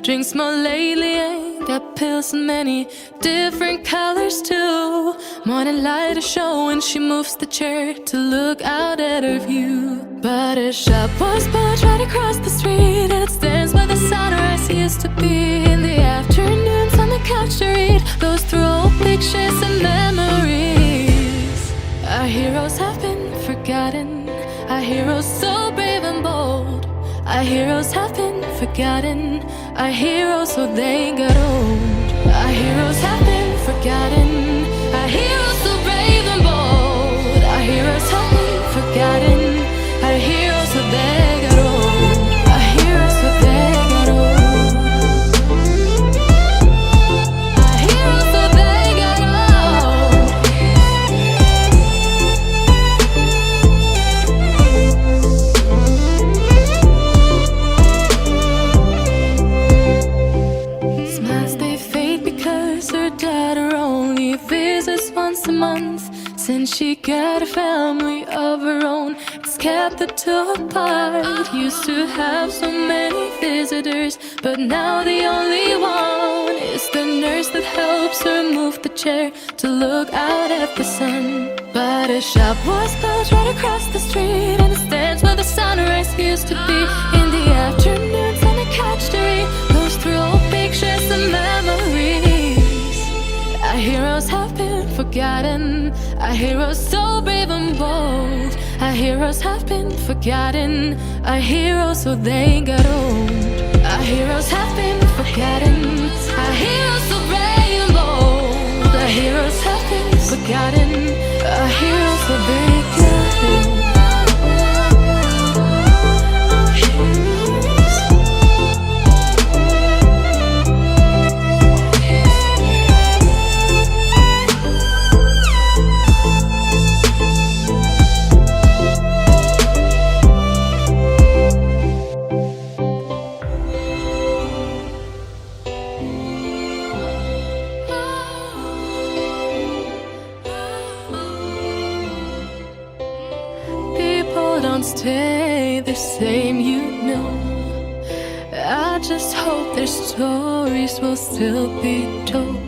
Drinks more lately, ain't got pills in many different colors too. Morning light is showing, she moves the chair to look out at her view. But a shop was built right across the street, and it stands where the sunrise used to be. In the afternoons on the couch to read, goes through old pictures and memories. Our heroes have been forgotten, our heroes so brave and bold. Our heroes have been forgotten, our heroes so they got old. Our heroes have been forgotten, our heroes so brave and bold. Our heroes have been forgotten, our heroes so they got old. Our heroes so they got old. Our heroes so they got old. Smiles they fade because her daughter only visits once a month. Since she got a family of her own, it's kept the two apart. Used to have so many visitors, but now the only one is the nurse that helps her move the chair to look out at the sun. But a shop was built right across the street, and it stands where the sunrise used to be. In the afternoons on the couch to read, goes through old pictures and memories. Our heroes have been forgotten, our heroes so brave and bold. Our heroes have been forgotten, our heroes so they got old. Our heroes have been forgotten, our heroes so brave and bold. Our heroes have been forgotten, our heroes so they got old. Don't stay the same, you know. I just hope their stories will still be told.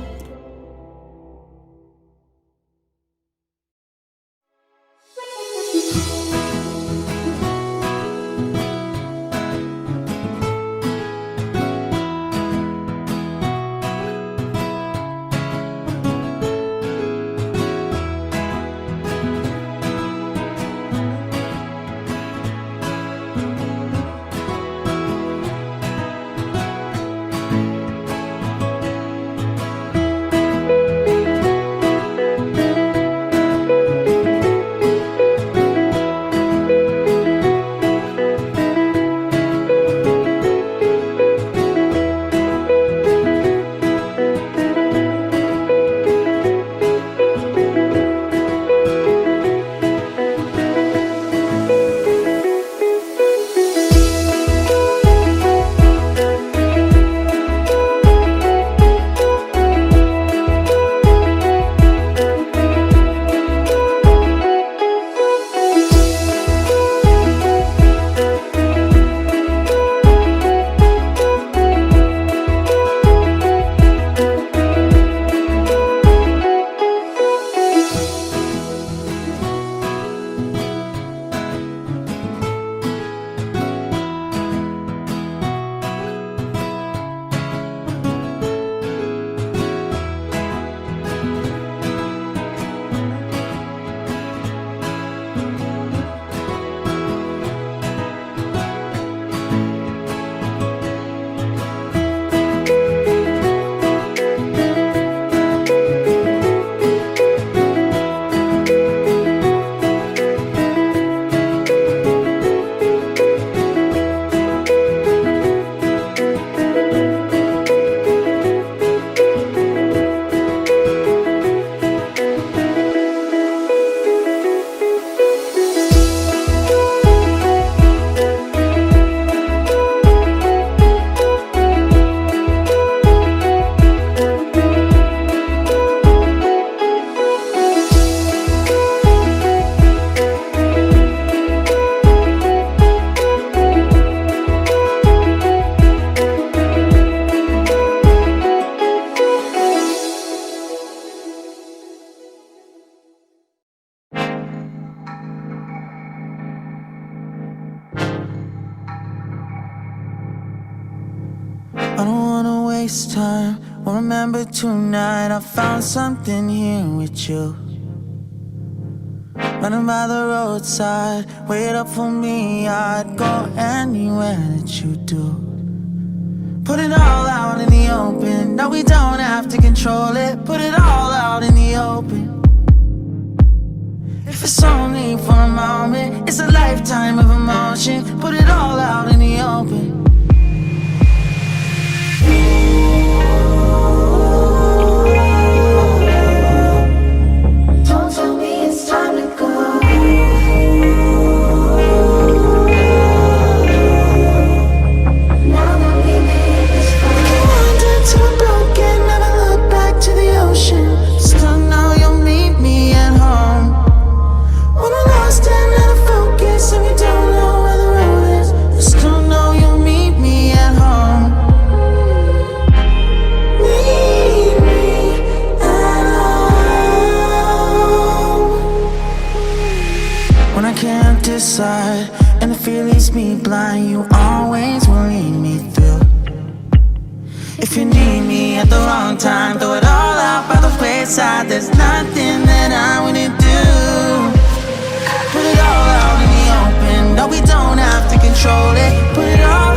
I don't wanna waste time. Well, remember tonight I found something here with you. Running by the roadside, wait up for me. I'd go anywhere that you do. Put it all out in the open. No, we don't have to control it. Put it all out in the open. If it's only for a moment, it's a lifetime of emotion. Put it all out in the open. Don't tell me it's time to go. Now that we made this far, Wander till I'm broken, never look back to the ocean. Still know you'll meet me at home. When we're lost and out of focus and we don't know where the road is, I still know you'll meet me at home. Meet me at home. When I can't decide and the fear leaves me blind, you always will lead me through. If you need me at the wrong time, throw it all out by the wayside. There's nothing that I wouldn't do. Put it all out in the open. No, we don't have to control it. Put it all